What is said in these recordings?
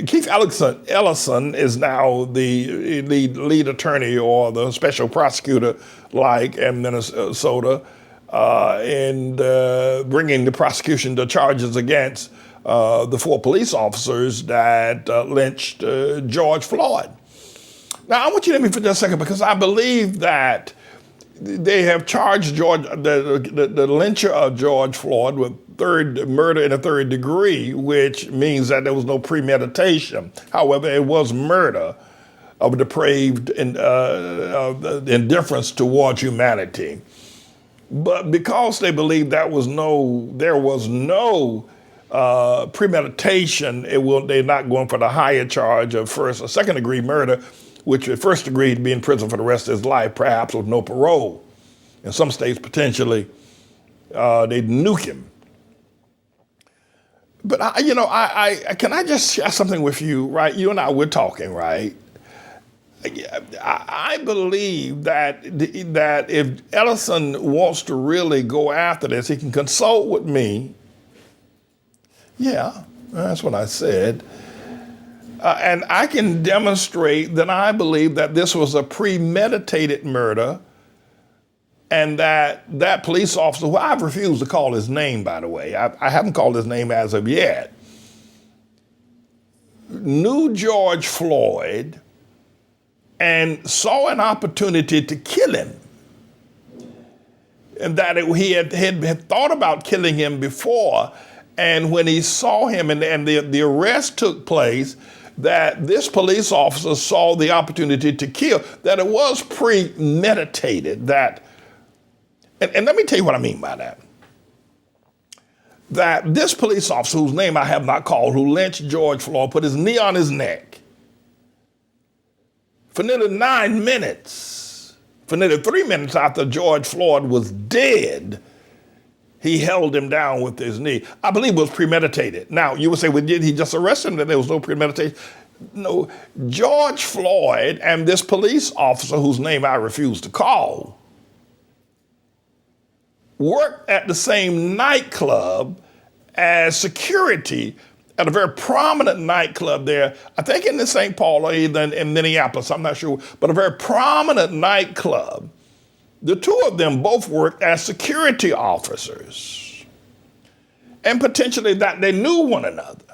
Keith Ellison is now the lead attorney or the special prosecutor, like in Minnesota, in bringing the prosecution to charges against the 4 police officers that lynched George Floyd. Now, I want you to hear me for just a second, because I believe that they have charged the lyncher of George Floyd with murder in the 3rd degree, which means that there was no premeditation. However, it was murder of depraved indifference towards humanity. But because they believe there was no premeditation, they're not going for the higher charge of 1st or 2nd degree murder, which at 1st degree to be in prison for the rest of his life, perhaps with no parole. In some states, potentially, they'd nuke him. But can I just share something with you, right? You and I, we're talking, right? I believe that if Ellison wants to really go after this, he can consult with me. Yeah, that's what I said. And I can demonstrate that I believe that this was a premeditated murder, and that police officer, who I've refused to call his name, by the way, I haven't called his name as of yet, knew George Floyd and saw an opportunity to kill him. And that he had thought about killing him before. And when he saw him and the arrest took place, that this police officer saw the opportunity to kill, that it was premeditated, and let me tell you what I mean by that. That this police officer, whose name I have not called, who lynched George Floyd, put his knee on his neck for nearly 9 minutes, for nearly 3 minutes after George Floyd was dead, he held him down with his knee. I believe it was premeditated. Now, you would say, well, did he just arrest him? That there was no premeditation? No, George Floyd and this police officer, whose name I refuse to call, worked at the same nightclub as security at a very prominent nightclub there, I think in the St. Paul or even in Minneapolis, I'm not sure, but a very prominent nightclub. The 2 of them both worked as security officers, and potentially that they knew one another.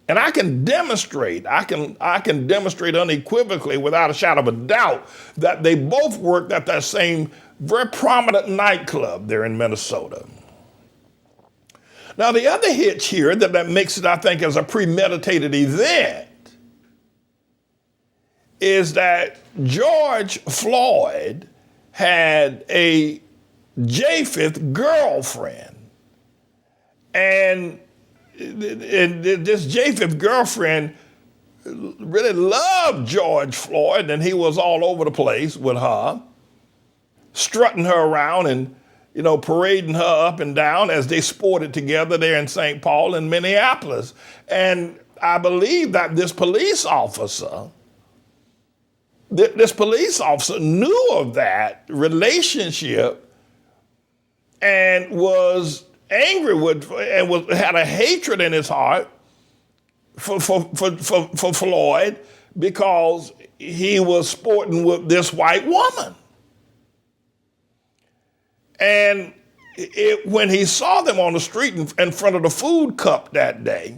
And I can demonstrate unequivocally, without a shadow of a doubt, that they both worked at that same very prominent nightclub there in Minnesota. Now, the other hitch here that makes it, I think, as a premeditated event is that George Floyd had a Japheth girlfriend. And this Japheth girlfriend really loved George Floyd, and he was all over the place with her, strutting her around and, parading her up and down as they sported together there in St. Paul and Minneapolis. And I believe that this police officer knew of that relationship and was angry had a hatred in his heart for Floyd because he was sporting with this white woman. And when he saw them on the street in front of the food cup that day,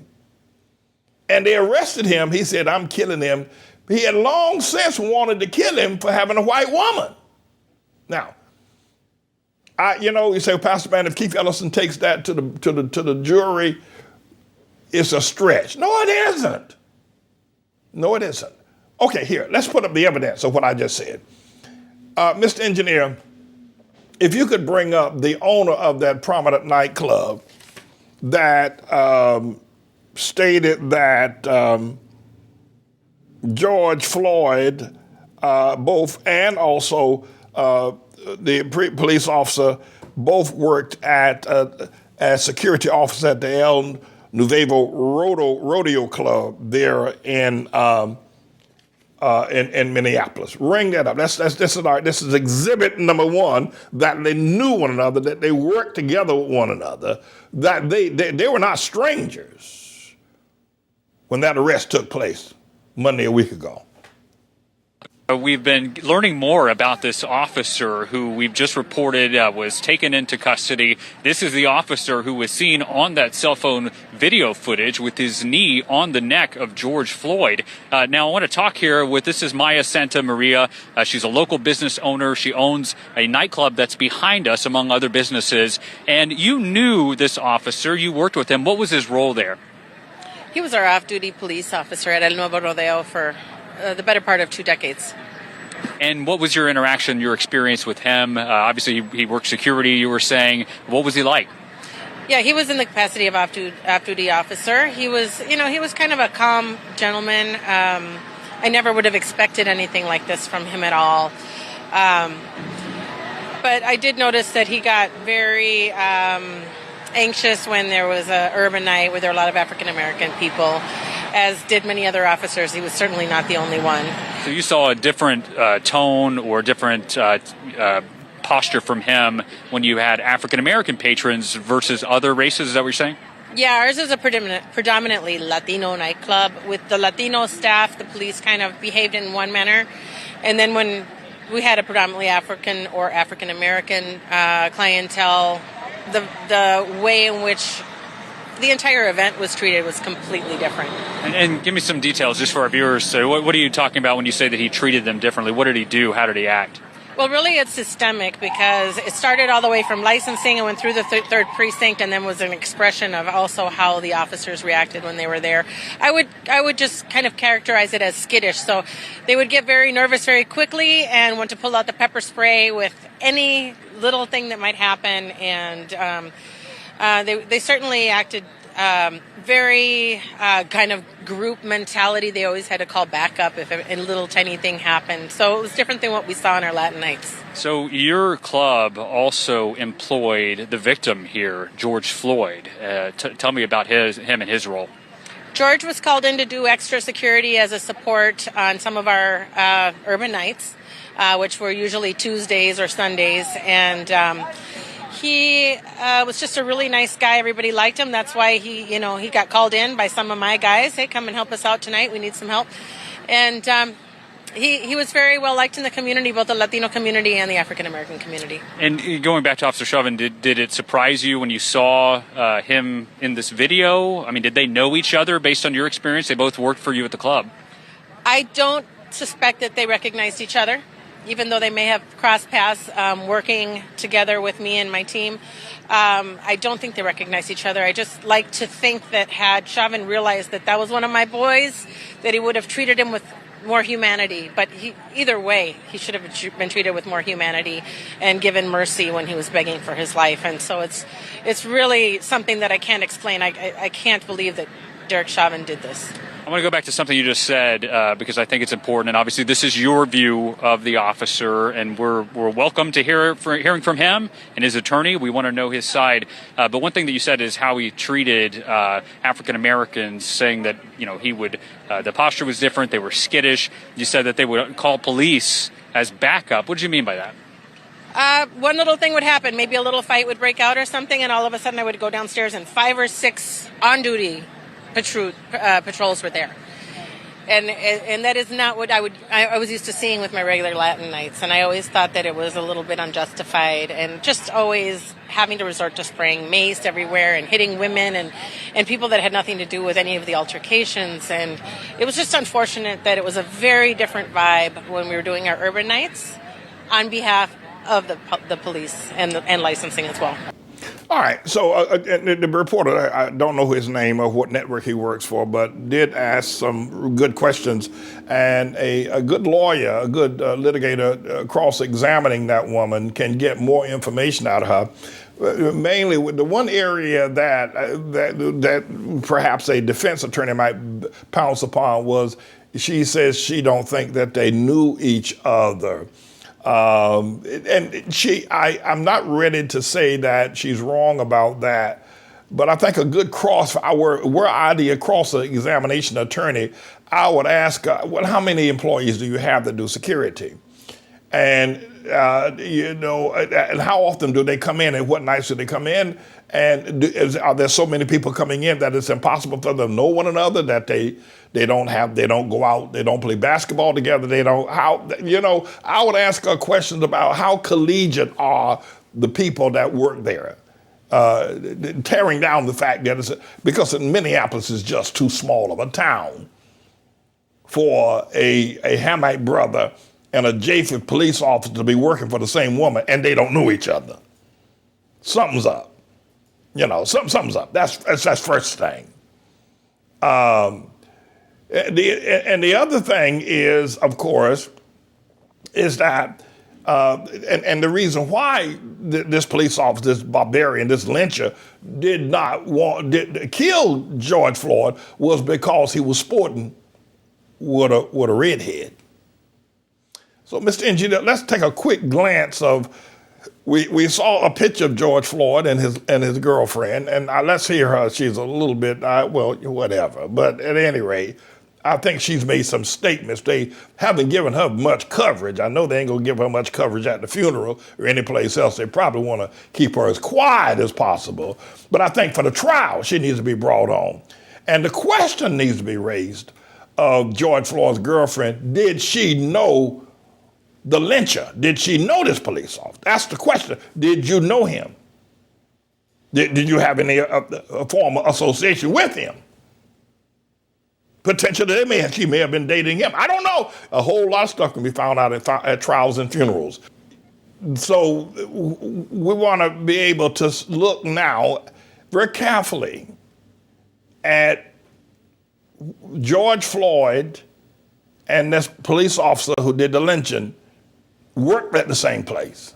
and they arrested him, he said, "I'm killing him." He had long since wanted to kill him for having a white woman. Now, you say, Pastor Man, if Keith Ellison takes that to the jury, it's a stretch. No, it isn't. No, it isn't. Okay, here, let's put up the evidence of what I just said. Mr. Engineer, if you could bring up the owner of that prominent nightclub that stated that George Floyd, both and also the police officer, both worked as security officers at the El Nuevo Rodeo Club there in Minneapolis. Ring that up. This is exhibit number 1, that they knew one another, that they worked together with one another, that they were not strangers. when that arrest took place Monday a week ago. We've been learning more about this officer who we've just reported was taken into custody. This is the officer who was seen on that cell phone video footage with his knee on the neck of George Floyd. Now, I want to talk here with, this is Maya Santa Maria. She's a local business owner. She owns a nightclub that's behind us, among other businesses. And you knew this officer. You worked with him. What was his role there? He was our off-duty police officer at El Nuevo Rodeo for the better part of 2 decades. And what was your interaction, your experience with him? Obviously, he worked security, you were saying. What was he like? Yeah, he was in the capacity of off-duty officer. He was, he was kind of a calm gentleman. I never would have expected anything like this from him at all. But I did notice that he got very anxious when there was an urban night where there were a lot of African-American people, as did many other officers. He was certainly not the only one. So you saw a different tone or different posture from him when you had African-American patrons versus other races, is that what you're saying? Yeah, ours is a predominantly Latino nightclub. With the Latino staff, the police kind of behaved in one manner. And then when we had a predominantly African or African-American clientele, the way in which the entire event was treated was completely different. And give me some details just for our viewers. So what are you talking about when you say that he treated them differently? What did he do? How did he act? Well, really, it's systemic because it started all the way from licensing and went through the third precinct, and then was an expression of also how the officers reacted when they were there. I would just kind of characterize it as skittish. So they would get very nervous very quickly and want to pull out the pepper spray with any little thing that might happen, and they certainly acted very kind of group mentality. They always had to call backup if a little tiny thing happened. So it was different than what we saw in our Latin nights. So your club also employed the victim here, George Floyd. Tell me about him and his role. George was called in to do extra security as a support on some of our urban nights, which were usually Tuesdays or Sundays. And he was just a really nice guy. Everybody liked him. That's why he got called in by some of my guys. Hey, come and help us out tonight. We need some help. And he was very well liked in the community, both the Latino community and the African American community. And going back to Officer Chauvin, did it surprise you when you saw him in this video? I mean, did they know each other based on your experience? They both worked for you at the club. I don't suspect that they recognized each other, even though they may have crossed paths working together with me and my team. I don't think they recognize each other. I just like to think that had Chauvin realized that was one of my boys, that he would have treated him with more humanity. But either way, he should have been treated with more humanity and given mercy when he was begging for his life. And so it's really something that I can't explain. I can't believe that Derek Chauvin did this. I want to go back to something you just said because I think it's important, and obviously this is your view of the officer, and we're welcome to hearing from him and his attorney. We want to know his side. But one thing that you said is how he treated African Americans, saying that he would the posture was different. They were skittish. You said that they would call police as backup. What did you mean by that? One little thing would happen. Maybe a little fight would break out or something, and all of a sudden I would go downstairs and 5 or 6 on-duty patrols were there. And that is not what I was used to seeing with my regular Latin nights. And I always thought that it was a little bit unjustified, and just always having to resort to spraying mace everywhere and hitting women and people that had nothing to do with any of the altercations. And it was just unfortunate that it was a very different vibe when we were doing our urban nights on behalf of the police and licensing as well. All right, so the reporter, I don't know his name or what network he works for, but did ask some good questions, and a good lawyer, a good litigator cross-examining that woman can get more information out of her. Mainly with the one area that perhaps a defense attorney might pounce upon was she says she don't think that they knew each other. And I'm not ready to say that she's wrong about that, but I think a good were I the cross-examination attorney, I would ask, well, how many employees do you have that do security? And and how often do they come in, and what nights do they come in? And are there so many people coming in that it's impossible for them to know one another, that they don't go out, they don't play basketball together, I would ask her questions about how collegiate are the people that work there, tearing down the fact that because Minneapolis is just too small of a town for a Hamite brother and a Japheth police officer to be working for the same woman, and they don't know each other. Something's up. Something's up. That's first thing. And the other thing is, of course, is that, and the reason why this police officer, this barbarian, this lyncher, did not want to kill George Floyd was because he was sporting with a redhead. So, Mr. Engineer, let's take a quick glance of. We saw a picture of George Floyd and his girlfriend, and let's hear her. She's a little bit whatever. But at any rate, I think she's made some statements. They haven't given her much coverage. I know they ain't gonna give her much coverage at the funeral or any place else. They probably want to keep her as quiet as possible. But I think for the trial, she needs to be brought on, and the question needs to be raised of George Floyd's girlfriend: did she know the lyncher? Did she know this police officer? That's the question. Did you know him? Did you have any formal association with him? Potentially, she may have been dating him. I don't know. A whole lot of stuff can be found out at trials and funerals. So we want to be able to look now very carefully at George Floyd and this police officer who did the lynching worked at the same place.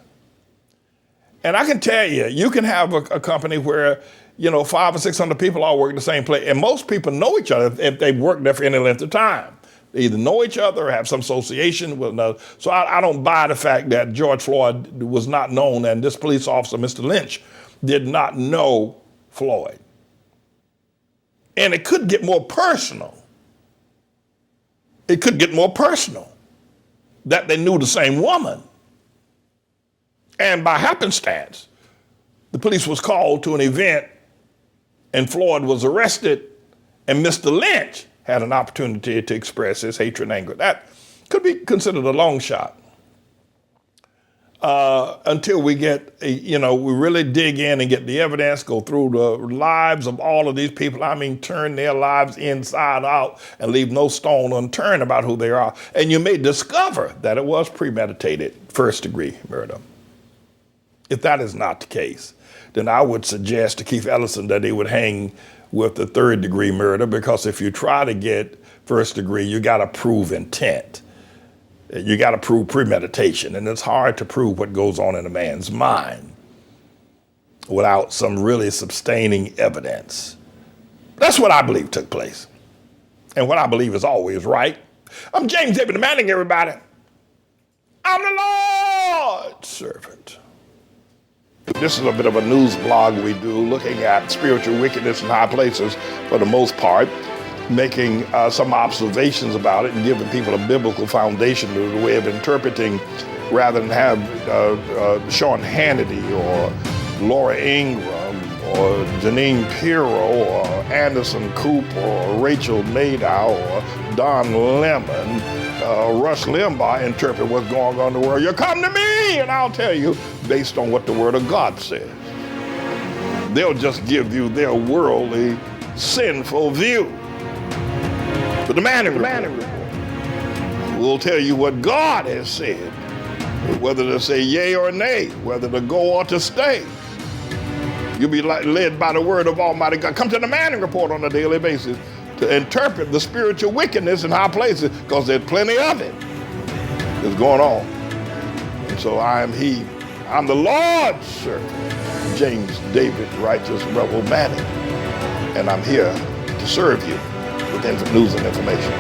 And I can tell you, you can have a company where, 500 or 600 people all work in the same place. And most people know each other if they've worked there for any length of time. They either know each other or have some association with another. So I don't buy the fact that George Floyd was not known and this police officer, Mr. Lynch, did not know Floyd. And it could get more personal. It could get more personal that they knew the same woman. And by happenstance, the police was called to an event and Floyd was arrested and Mr. Lynch had an opportunity to express his hatred and anger. That could be considered a long shot. Until we get, we really dig in and get the evidence, go through the lives of all of these people. I mean, turn their lives inside out and leave no stone unturned about who they are. And you may discover that it was premeditated first-degree murder. If that is not the case, then I would suggest to Keith Ellison that he would hang with the third-degree murder, because if you try to get first-degree, you got to prove intent. You got to prove premeditation, and it's hard to prove what goes on in a man's mind without some really sustaining evidence. That's what I believe took place, and what I believe is always right. I'm James David Manning, everybody. I'm the Lord's servant. This is a bit of a news blog we do, looking at spiritual wickedness in high places for the most part, making some observations about it and giving people a biblical foundation to the way of interpreting, rather than have Sean Hannity or Laura Ingraham or Janine Pirro or Anderson Cooper or Rachel Maddow or Don Lemon, Rush Limbaugh interpret what's going on in the world. You come to me and I'll tell you based on what the Word of God says. They'll just give you their worldly, sinful view. But the Manning Report will tell you what God has said, whether to say yea or nay, whether to go or to stay. You'll be led by the word of Almighty God. Come to the Manning Report on a daily basis to interpret the spiritual wickedness in high places, because there's plenty of it that's going on. And so I'm the Lord's servant, James David Righteous Rebel Manning, and I'm here to serve you with news and information.